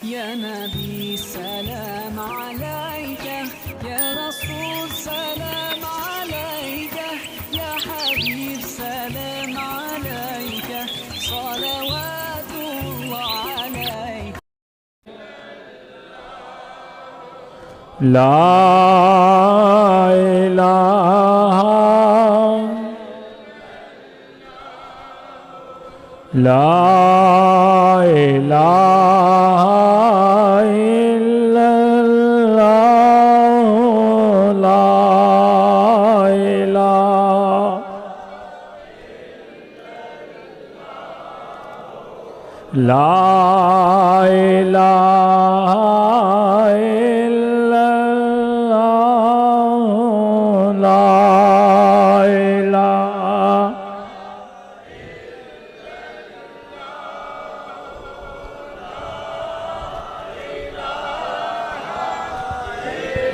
يا نبي سلام عليك، يا رسول سلام عليك، يا حبيب سلام عليك، صلوات الله عليك. لا إله لا إله إلا الله لا إله لا إله إلا الله لا إله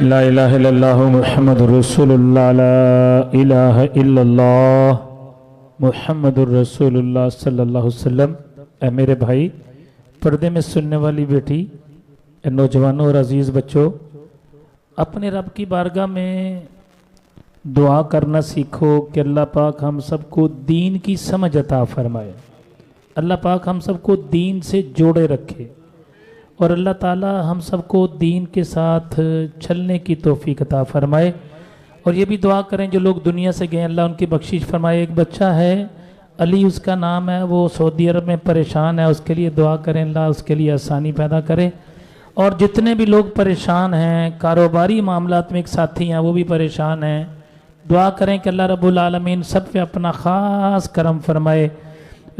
لا الہ الا اللہ محمد رسول اللہ لا الہ الا اللہ محمد رسول اللہ صلی اللہ علیہ وسلم۔ اے میرے بھائی، پردے میں سننے والی بیٹی، اے نوجوانوں اور عزیز بچوں، اپنے رب کی بارگاہ میں دعا کرنا سیکھو کہ اللہ پاک ہم سب کو دین کی سمجھ عطا فرمائے، اللہ پاک ہم سب کو دین سے جوڑے رکھے، اور اللہ تعالی ہم سب کو دین کے ساتھ چلنے کی توفیق عطا فرمائے۔ اور یہ بھی دعا کریں جو لوگ دنیا سے گئے اللہ ان کی بخشش فرمائے۔ ایک بچہ ہے علی اس کا نام ہے، وہ سعودی عرب میں پریشان ہے، اس کے لیے دعا کریں اللہ اس کے لیے آسانی پیدا کرے۔ اور جتنے بھی لوگ پریشان ہیں، کاروباری معاملات میں ایک ساتھی ہیں وہ بھی پریشان ہیں، دعا کریں کہ اللہ رب العالمین سب پہ اپنا خاص کرم فرمائے۔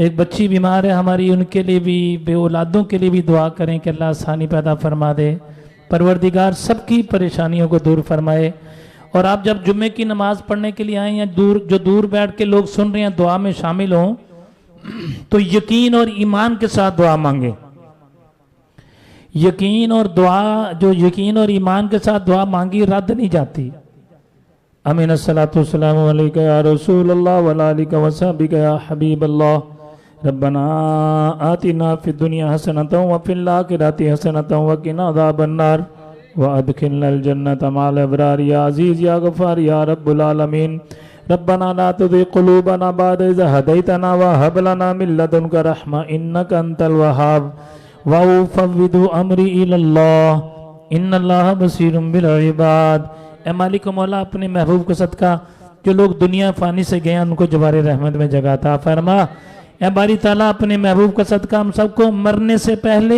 ایک بچی بیمار ہے ہماری، ان کے لیے بھی، بے اولادوں کے لیے بھی دعا کریں کہ اللہ آسانی پیدا فرما دے، پروردگار سب کی پریشانیوں کو دور فرمائے۔ اور آپ جب جمعے کی نماز پڑھنے کے لیے آئیں یا جو دور بیٹھ کے لوگ سن رہے ہیں دعا میں شامل ہوں تو یقین اور ایمان کے ساتھ دعا مانگیں۔ یقین اور دعا، جو یقین اور ایمان کے ساتھ دعا مانگی رد نہیں جاتی۔ امین الصلاۃ والسلام علیکہ یا رسول اللہ وعلی آلہ وصحبہ یا حبیب اللہ۔ ربنا آتنا فی الدنیا حسنۃ وفی الآخرۃ حسنۃ وقنا عذاب النار وادخلنا الجنۃ مع الابرار یا عزیز یا غفار یا رب العالمین۔ ربنا لا تزغ قلوبنا بعد إذ هديتنا وهب لنا من لدنك رحمة إنك أنت الوهاب وأفوض أمري إلى الله إن الله بصير بالعباد۔ اے مالک و مولا، اپنے محبوب کو صدقہ جو لوگ دنیا فانی سے گئے ہیں ان کو جوار رحمت میں جگہ عطا فرما۔ اے باری تعالیٰ، اپنے محبوب کا صدقہ ہم سب کو مرنے سے پہلے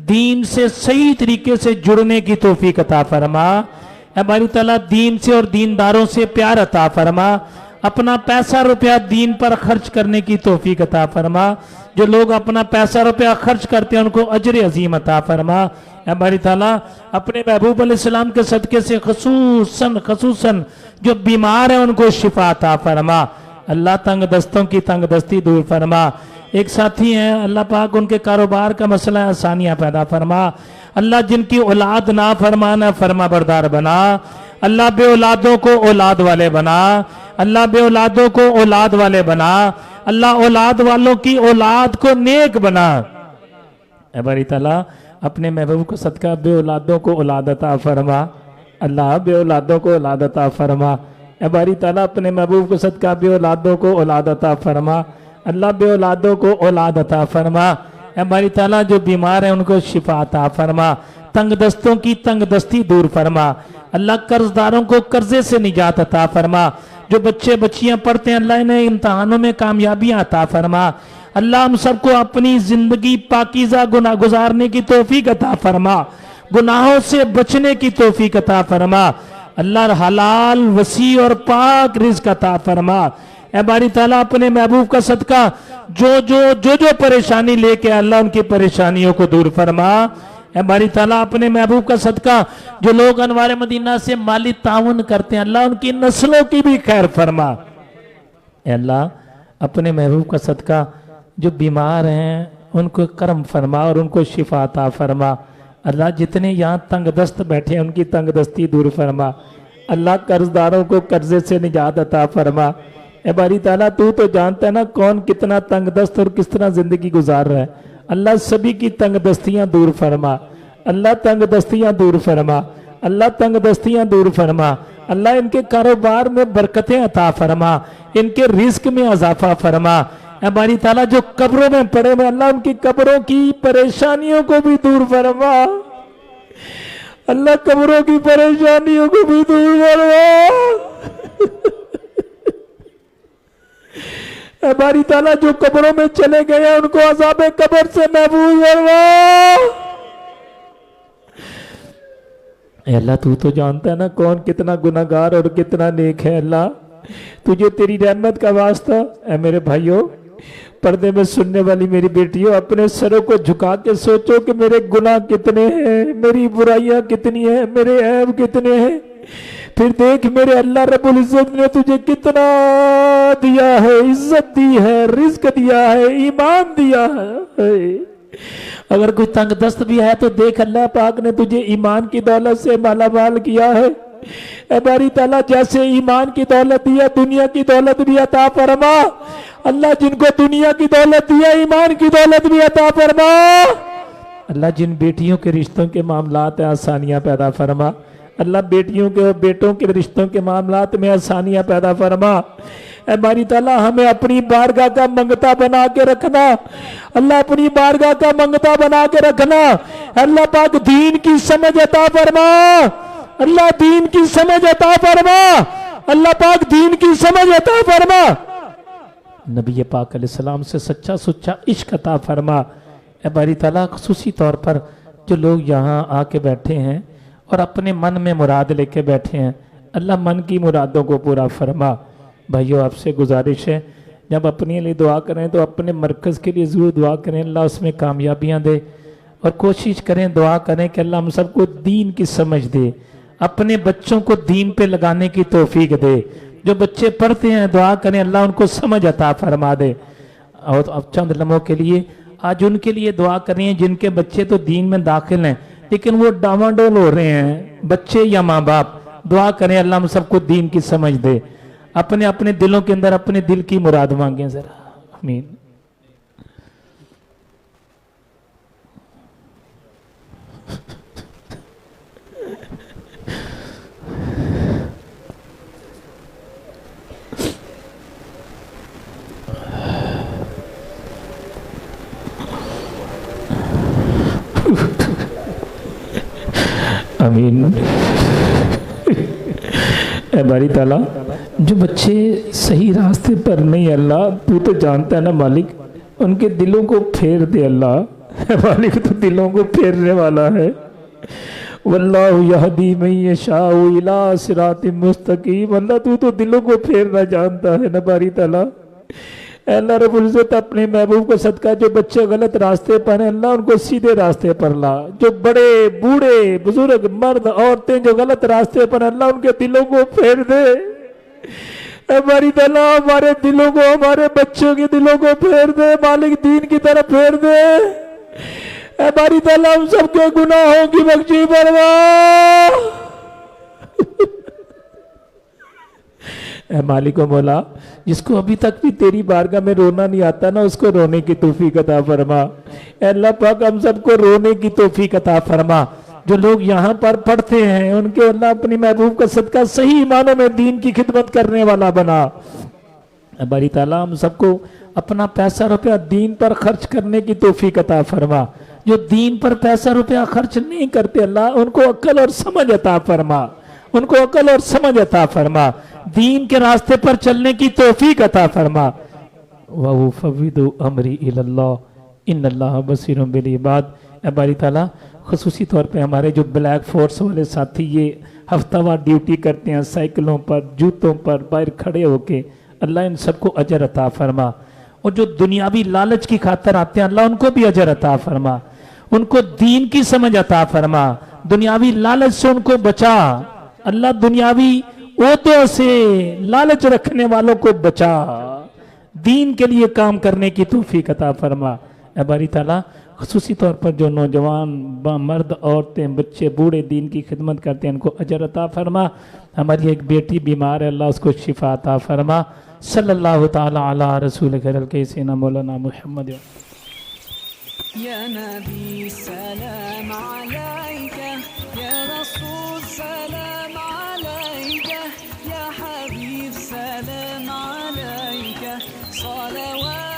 دین سے صحیح طریقے سے جڑنے کی توفیق عطا فرما۔ اے باری تعالیٰ، دین سے اور دینداروں سے پیار عطا فرما، اپنا پیسہ روپیہ دین پر خرچ کرنے کی توفیق عطا فرما۔ جو لوگ اپنا پیسہ روپیہ خرچ کرتے ہیں ان کو اجر عظیم عطا فرما۔ اے باری تعالیٰ، اپنے محبوب علیہ السلام کے صدقے سے خصوصاً جو بیمار ہیں ان کو شفا عطا فرما۔ اللہ تنگ دستوں کی تنگ دستی دور فرما۔ ایک ساتھی ہیں، اللہ پاک ان کے کاروبار کا مسئلہ ہے، آسانیاں پیدا فرما۔ اللہ جن کی اولاد نہ فرمانا فرما بردار بنا، اللہ بے اولادوں کو اولاد والے بنا، اللہ بے اولادوں کو اولاد والے بنا، اللہ اولاد والوں کی اولاد کو نیک بنا۔ اے باری تعالیٰ، اپنے محبوب کو صدقہ بے اولادوں کو اولاد عطا فرما، اللہ بے اولادوں کو اولاد عطا فرما۔ اے باری تعالیٰ، اپنے محبوب کو صدقہ بے اولادوں کو اولاد عطا فرما، اللہ بے اولادوں کو اولاد عطا فرما۔ اے باری تعالیٰ، جو بیمار ہیں ان کو شفا عطا فرما، تنگ دستوں کی تنگ دستی دور فرما، اللہ قرض داروں کو قرضے سے نجات عطا فرما۔ جو بچے بچیاں پڑھتے ہیں اللہ انہیں امتحانوں میں کامیابیاں عطا فرما۔ اللہ ہم سب کو اپنی زندگی پاکیزہ گناہ گزارنے کی توفیق عطا فرما، گناہوں سے بچنے کی توفیق عطا فرما۔ اللہ حلال وسیع اور پاک رزق عطا فرما۔ اے باری تعالیٰ، اپنے محبوب کا صدقہ جو پریشانی لے کے اللہ ان کی پریشانیوں کو دور فرما۔ اے باری تعالیٰ، اپنے محبوب کا صدقہ جو لوگ انوار مدینہ سے مالی تعاون کرتے ہیں اللہ ان کی نسلوں کی بھی خیر فرما۔ اے اللہ، اپنے محبوب کا صدقہ جو بیمار ہیں ان کو کرم فرما اور ان کو شفا عطا فرما۔ اللہ جتنے یہاں تنگ دست بیٹھے ہیں ان کی تنگ دستی دور فرما، اللہ قرض داروں کو قرضے سے نجات عطا فرما۔ اے باری تعالیٰ، تو جانتا ہے نا کون کتنا تنگ دست اور کس طرح زندگی گزار رہا ہے، अल्लाह सभी की तंग दस्तियां दूर फरमा, अल्लाह तंग दस्तियां दूर फरमा, अल्लाह तंग दस्तियां दूर फरमा, अल्लाह इनके कारोबार में बरकतें अता फरमा, इनके रिस्क में इजाफा फरमा। हमारी ताला जो कब्रों में पड़े हुए अल्लाह उनकी कब्रों की परेशानियों को भी दूर फरमा, अल्लाह कब्रों की परेशानियों को भी दूर फरमा। हमारी ताला जो कब्रों में चले गए हैं उनको अज़ाबे कब्र से महफूज फरमा। अल्लाह तू तो जानता है ना कौन कितना गुनाहगार और कितना नेक है। अल्लाह तुझे तेरी रहमत का वास्ता। ऐ मेरे भाइयों, पर्दे में सुनने वाली मेरी बेटियों, अपने सरों को झुका के सोचो कि मेरे गुनाह कितने हैं, मेरी बुराइयां कितनी हैं, मेरे ऐब कितने हैं। फिर देख मेरे अल्लाह रब्बुल इज्जत ने तुझे कितना दिया है, इज्जत दी है, रिज्क दिया है, ईमान दिया है। अगर कोई तंग दस्त भी है तो देख अल्लाह पाक ने तुझे ईमान की दौलत से मालामाल किया है। ऐ बारी ताला जैसे ईमान की दौलत दिया, दुनिया की दौलत भी अता फरमा। अल्लाह जिनको दुनिया की दौलत दिया, ईमान की दौलत भी अता फरमा। अल्लाह जिन बेटियों के रिश्तों के मामलात में आसानियां पैदा फरमा, अल्लाह बेटियों के और बेटों के रिश्तों के मामलात में आसानियां पैदा फरमा। ऐ बारी ताला हमें अपनी बारगाह का मंगता बना के रखना, अल्लाह अपनी बारगाह का मंगता बना के रखना। अल्लाह पाक दीन की समझ अता फरमा, अल्लाह दीन की समझ अता फरमा, अल्लाह पाक दीन की समझ अता फरमा। नबी पाक अलैहिस्सलाम से सच्चा सुच्चा इश्क अता फरमा। ऐ बारी ताला खुसूसी तौर पर जो लोग यहाँ आके बैठे हैं और अपने मन में मुराद लेके बैठे हैं, अल्लाह मन की मुरादों को पूरा फरमा। भाइयों आपसे गुजारिश है, जब अपने लिए दुआ करें तो अपने मरकज़ के लिए ज़रूर दुआ करें, अल्लाह उसमें कामयाबियाँ दे। और कोशिश करें, दुआ करें कि अल्लाह हम सबको दीन की समझ दे, अपने बच्चों को दीन पे लगाने की तौफीक दे। जो बच्चे पढ़ते हैं दुआ करें अल्लाह उनको समझ अता फरमा दे। और अब चंद लम्हों के लिए आज उनके लिए दुआ करें जिनके बच्चे तो दीन में दाखिल हैं लेकिन वो डामाडोल हो रहे हैं, बच्चे या माँ बाप। दुआ करें अल्लाह हम सबको दीन की समझ दे। अपने अपने दिलों के अंदर अपने दिल की मुराद मांगे जरा। आमीन। आमीन। ऐ बारी ताला जो बच्चे सही रास्ते पर नहीं, अल्लाह तू तो जानता है ना मालिक, उनके दिलों को फेर दे अल्लाह। मालिक तो दिलों को फेरने वाला है। वल्लाहु यहदी मन यशाउ इला सिरातिम मुस्तकीम। अल्लाह तू तो दिलों को फेरना जानता है ना बारी ताला। अल्लाह रब्बुल इज्जत अपने महबूब को सदका जो बच्चे गलत रास्ते पर हैं अल्लाह उनको सीधे रास्ते पर ला। जो बड़े बूढ़े बुजुर्ग मर्द औरतें जो गलत रास्ते पर अल्लाह उनके दिलों को फेर दे। हमारी ताला हमारे दिलों को, हमारे बच्चों के दिलों को फेर दे मालिक, दीन की तरफ फेर दे। हमारी ताला हम सबके गुनाहों की बख्शी फरमा। मालिक व मौला जिसको अभी तक भी तेरी बारगाह में रोना नहीं आता ना उसको रोने की तौफीक अता फरमा। अल्लाह पाक हम सबको रोने की तौफीक अता फरमा। जो लोग यहाँ पर पढ़ते हैं उनके अल्लाह अपनी महबूब का सदका सही मानों में दीन की खिदमत करने वाला बना। बारी ताला हम सबको अपना पैसा रुपया दीन पर खर्च करने की तौफीक अता फरमा। जो दीन पर पैसा रुपया खर्च नहीं करते अल्लाह उनको अक्ल और समझ अता फरमा, उनको अक्ल और समझ अता फरमा। दीन के रास्ते पर चलने की तौफीक अता फरमा। व फव्विदु अमरी इलल्लाह इन्नल्लाह बसीरुम बिल इबाद। बारी ताला खुसूसी तौर पे हमारे जो ब्लैक फोर्स वाले साथी ये हफ्तावार ड्यूटी करते हैं, साइकिलों पर जूतों पर बाहर खड़े होके, अल्लाह इन सबको अजर अता फरमा। और जो दुनियावी लालच की खातर आते हैं अल्लाह उनको भी अजर अता फरमा, उनको दीन की समझ अता फरमा। दुनियावी लालच से उनको बचा अल्लाह, दुनियावी ओहदों से लालच रखने वालों को बचा, दीन के लिए काम करने की तौफीक अता फरमा। ऐ बारी ताला खुसूसी तौर पर जो नौजवान मर्द औरतें बच्चे बूढ़े दीन की खिदमत करते हैं उनको अजर अता फरमा। हमारी एक बेटी बीमार है अल्लाह उसको शिफा अता फरमा। सल्लल्लाहु ताला अला रसूल खैरल कैसीना मौलाना मुहम्मद। يا نبي سلام عليك، يا رسول سلام عليك، يا حبيب سلام عليك، صلوات